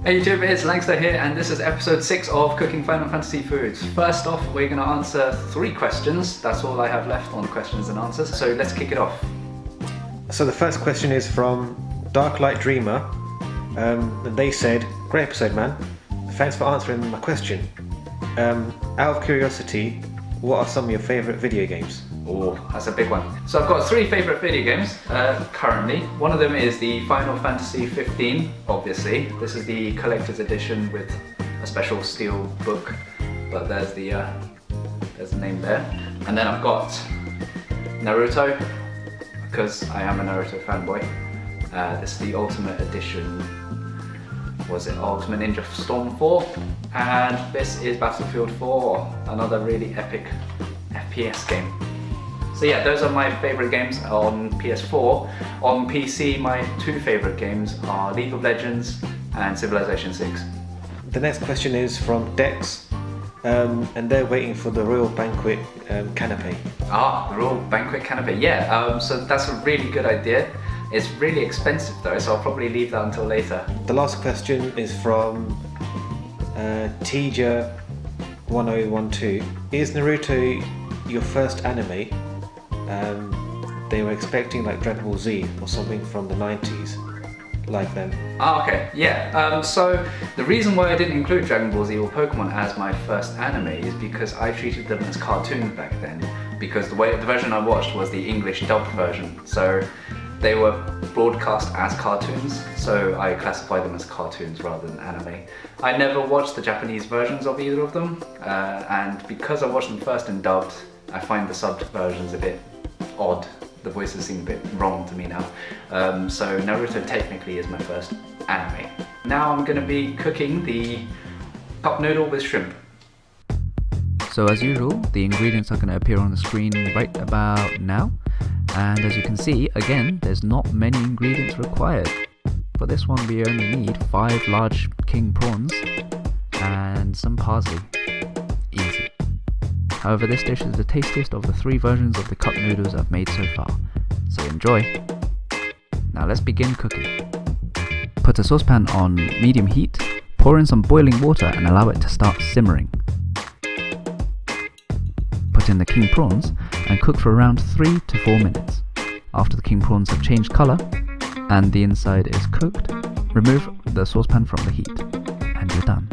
Hey YouTube, it's Langsta here, and this is episode 6 of Cooking Final Fantasy Foods. First off, we're going to answer 3 questions. That's all I have left on questions and answers, so let's kick it off. So the first question is from Darklight Dreamer. And they said, great episode, man. Thanks for answering my question. Out of curiosity, what are some of your favourite video games? Oh, that's a big one. So I've got 3 favourite video games currently. One of them is the Final Fantasy 15, obviously. This is the collector's edition with a special steel book, but there's the name there. And then I've got Naruto, because I am a Naruto fanboy. This is the Ultimate Edition. Was it Ultimate Ninja Storm 4? And this is Battlefield 4, another really epic FPS game. So yeah, those are my favourite games on PS4. On PC, my 2 favourite games are League of Legends and Civilization 6. The next question is from Dex, and they're waiting for the Royal Banquet canapé. Ah, the Royal Banquet canapé, yeah. So that's a really good idea. It's really expensive though, so I'll probably leave that until later. The last question is from Tija1012. Is Naruto your first anime? They were expecting like Dragon Ball Z or something from the 90s, like them. Ah, okay, yeah. So the reason why I didn't include Dragon Ball Z or Pokemon as my first anime is because I treated them as cartoons back then. Because the version I watched was the English dubbed version, so they were broadcast as cartoons, so I classify them as cartoons rather than anime. I never watched the Japanese versions of either of them, and because I watched them first in dubbed, I find the subbed versions a bit odd. The voices seem a bit wrong to me now. So Naruto technically is my first anime. Now I'm going to be cooking the cup noodle with shrimp. So as usual, the ingredients are going to appear on the screen right about now. And as you can see, again, there's not many ingredients required. For this one we only need 5 large king prawns and some parsley. Easy. However, this dish is the tastiest of the 3 versions of the cup noodles I've made so far. So enjoy! Now let's begin cooking. Put a saucepan on medium heat, pour in some boiling water and allow it to start simmering. Put in the king prawns and cook for around 3 to 4 minutes. After the king prawns have changed colour and the inside is cooked, remove the saucepan from the heat and you're done.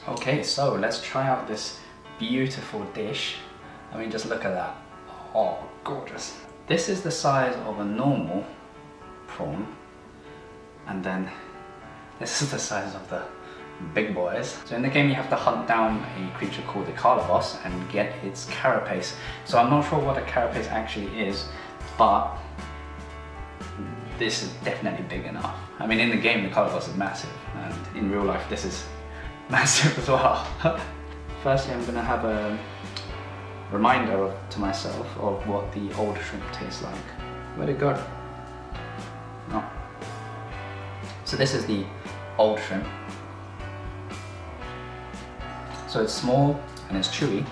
Okay, so let's try out this beautiful dish. I mean, just look at that. Oh, gorgeous. This is the size of a normal prawn, and then this is the size of the big boys. So in the game you have to hunt down a creature called the Karlabos and get its carapace. So I'm not sure what a carapace actually is, but this is definitely big enough. I mean, in the game the Karlabos is massive, and in real life this is massive as well. Firstly, I'm going to have a reminder to myself of what the old shrimp tastes like. Where'd it go? Oh. So this is the old shrimp. So it's small and it's chewy.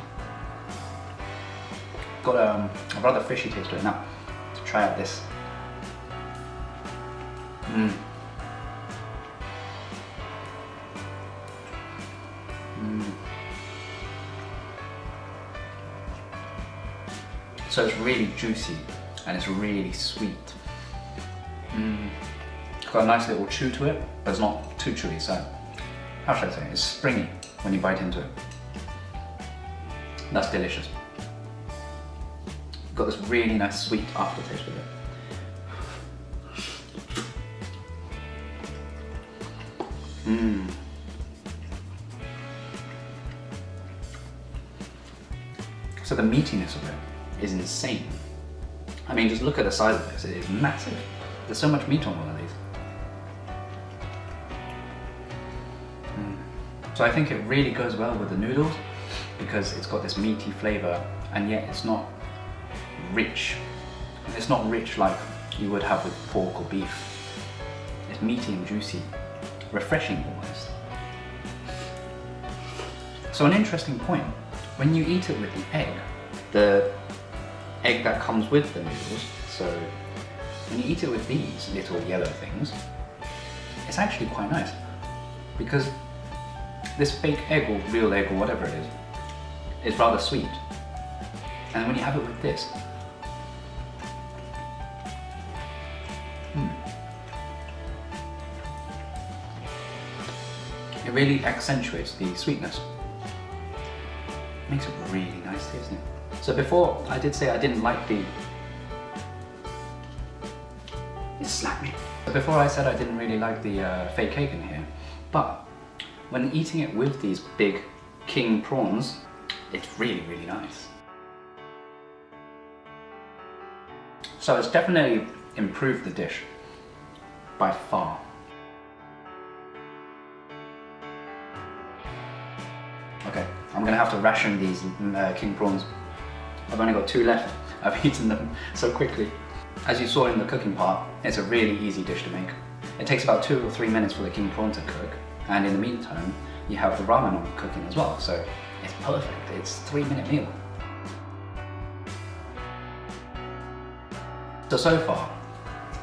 Got a rather fishy taste to it. Now, to try out this. So it's really juicy and it's really sweet. It's got a nice little chew to it, but it's not too chewy, so how should I say? It's springy when you bite into it. That's delicious. Got this really nice sweet aftertaste with it. So the meatiness of it is insane. I mean, just look at the size of this, it is massive. There's so much meat on one of these. So I think it really goes well with the noodles because it's got this meaty flavour and yet it's not rich. And it's not rich like you would have with pork or beef. It's meaty and juicy, refreshing almost. So an interesting point, when you eat it with the egg that comes with the noodles, so when you eat it with these little yellow things, it's actually quite nice, because this fake egg or real egg or whatever it is rather sweet. And when you have it with this, it really accentuates the sweetness. Makes it really nice tasting. So before I did say I didn't like the... It slapped me. Before I said I didn't really like the fake cake in here, but when eating it with these big King Prawns, it's really, really nice. So it's definitely improved the dish by far. Okay, I'm gonna have to ration these King Prawns. I've only got 2 left. I've eaten them so quickly. As you saw in the cooking part, it's a really easy dish to make. It takes about 2 or 3 minutes for the King Prawn to cook, and in the meantime, you have the ramen on cooking as well, so it's perfect. It's a 3-minute meal. So far,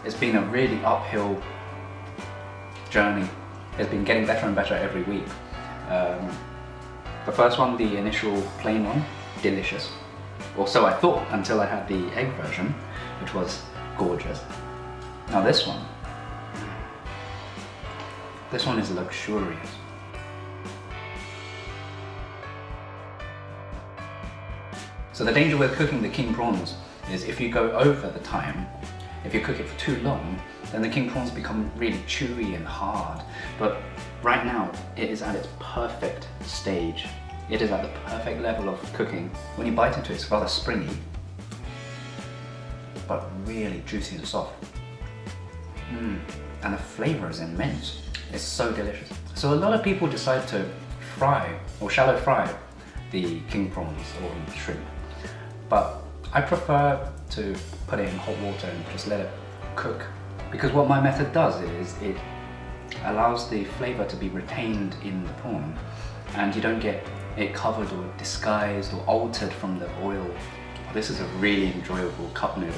it's been a really uphill journey. It's been getting better and better every week. The first one, the initial plain one, delicious. Or so I thought until I had the egg version, which was gorgeous. Now this one is luxurious. So the danger with cooking the King Prawns is if you go over the time, if you cook it for too long, then the King Prawns become really chewy and hard. But right now, it is at its perfect stage. It is at the perfect level of cooking. When you bite into it, it's rather springy, but really juicy and soft. And the flavor is immense. It's so delicious. So a lot of people decide to fry or shallow fry the King Prawns or shrimp, but I prefer to put it in hot water and just let it cook, because what my method does is it allows the flavor to be retained in the prawn, and you don't get it covered or disguised or altered from the oil. This is a really enjoyable cup noodle.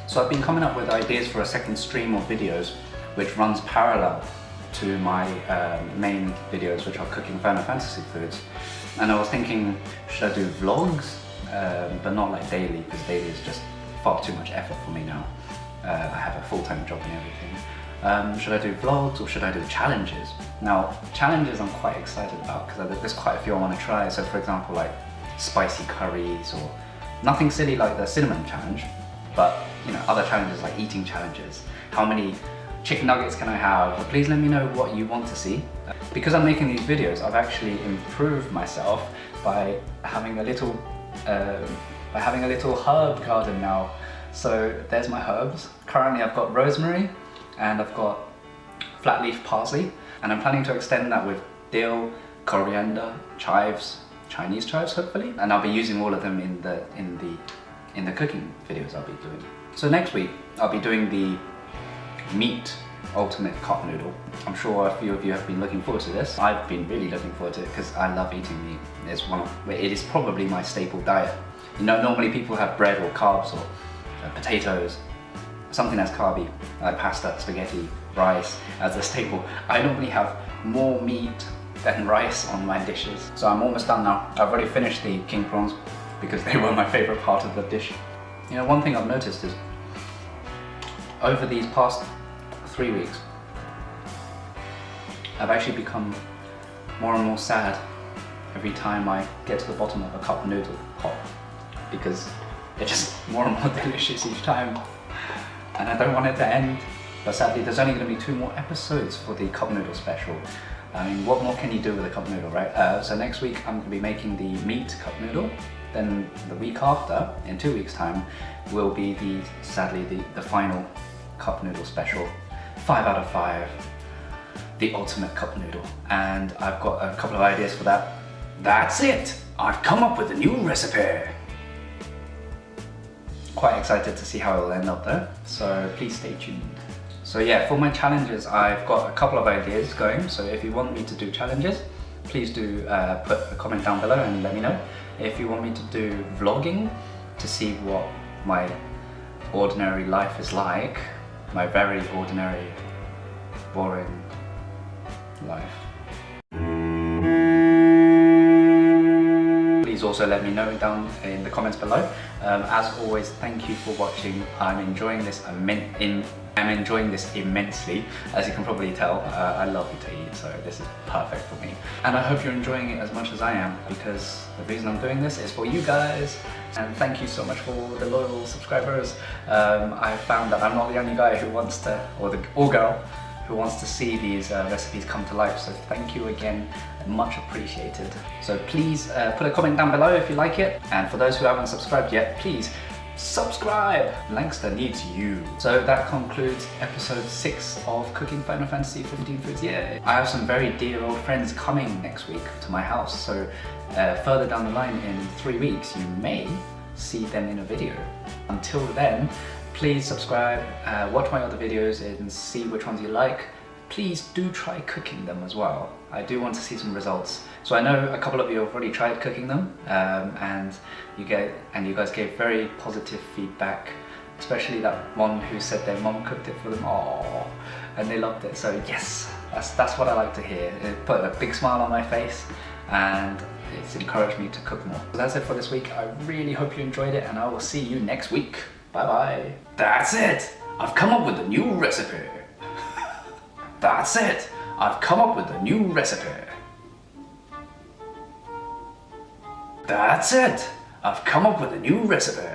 So I've been coming up with ideas for a second stream of videos which runs parallel to my main videos, which are cooking Final Fantasy foods. And I was thinking, should I do vlogs? But not like daily, because daily is just far too much effort for me now. I have a full-time job and everything. Should I do vlogs or should I do challenges? Now, challenges I'm quite excited about, because there's quite a few I want to try. So for example, like spicy curries, or nothing silly like the cinnamon challenge, but you know, other challenges like eating challenges. How many chicken nuggets can I have? Please let me know what you want to see. Because I'm making these videos, I've actually improved myself by having a little herb garden now. So there's my herbs. Currently I've got rosemary and I've got flat leaf parsley, and I'm planning to extend that with dill, coriander, chives, Chinese chives hopefully, and I'll be using all of them in the cooking videos I'll be doing. So next week I'll be doing the meat ultimate cup noodle. I'm sure a few of you have been looking forward to this. I've been really looking forward to it because I love eating meat. It is probably my staple diet. You know, normally people have bread or carbs or potatoes, something that's carby, like pasta, spaghetti, rice as a staple. I normally have more meat than rice on my dishes. So I'm almost done now. I've already finished the King Prawns because they were my favorite part of the dish. You know, one thing I've noticed is over these past 3 weeks, I've actually become more and more sad every time I get to the bottom of a cup noodle pot, because they're just more and more delicious each time, and I don't want it to end. But sadly, there's only going to be 2 more episodes for the cup noodle special. I mean, what more can you do with a cup noodle, right? So next week I'm going to be making the meat cup noodle. Then the week after, in 2 weeks' time, will be sadly the final cup noodle special. 5 out of 5, the ultimate cup noodle. And I've got a couple of ideas for that. That's it! I've come up with a new recipe! Quite excited to see how it'll end up though, so please stay tuned. So yeah, for my challenges, I've got a couple of ideas going, so if you want me to do challenges, please do put a comment down below and let me know. If you want me to do vlogging to see what my ordinary life is like, my very ordinary, boring life. Please also let me know down in the comments below. As always, thank you for watching. I'm enjoying this immensely. As you can probably tell, I love to eat, so this is perfect for me. And I hope you're enjoying it as much as I am, because the reason I'm doing this is for you guys. And thank you so much for the loyal subscribers. I found that I'm not the only guy who wants to, or girl, who wants to see these recipes come to life. So thank you again, much appreciated. So please put a comment down below if you like it. And for those who haven't subscribed yet, please subscribe! Langsta needs you. So that concludes episode 6 of Cooking Final Fantasy 15 Foods. Yeah, I have some very dear old friends coming next week to my house. So further down the line in 3 weeks, you may see them in a video. Until then, please subscribe, watch my other videos and see which ones you like. Please do try cooking them as well. I do want to see some results. So I know a couple of you have already tried cooking them, and you guys gave very positive feedback, especially that one who said their mom cooked it for them. Aww, and they loved it. So yes, that's what I like to hear. It put a big smile on my face, and it's encouraged me to cook more. So that's it for this week. I really hope you enjoyed it, and I will see you next week. Bye bye. That's it! I've come up with a new recipe. That's it! I've come up with a new recipe. That's it! I've come up with a new recipe.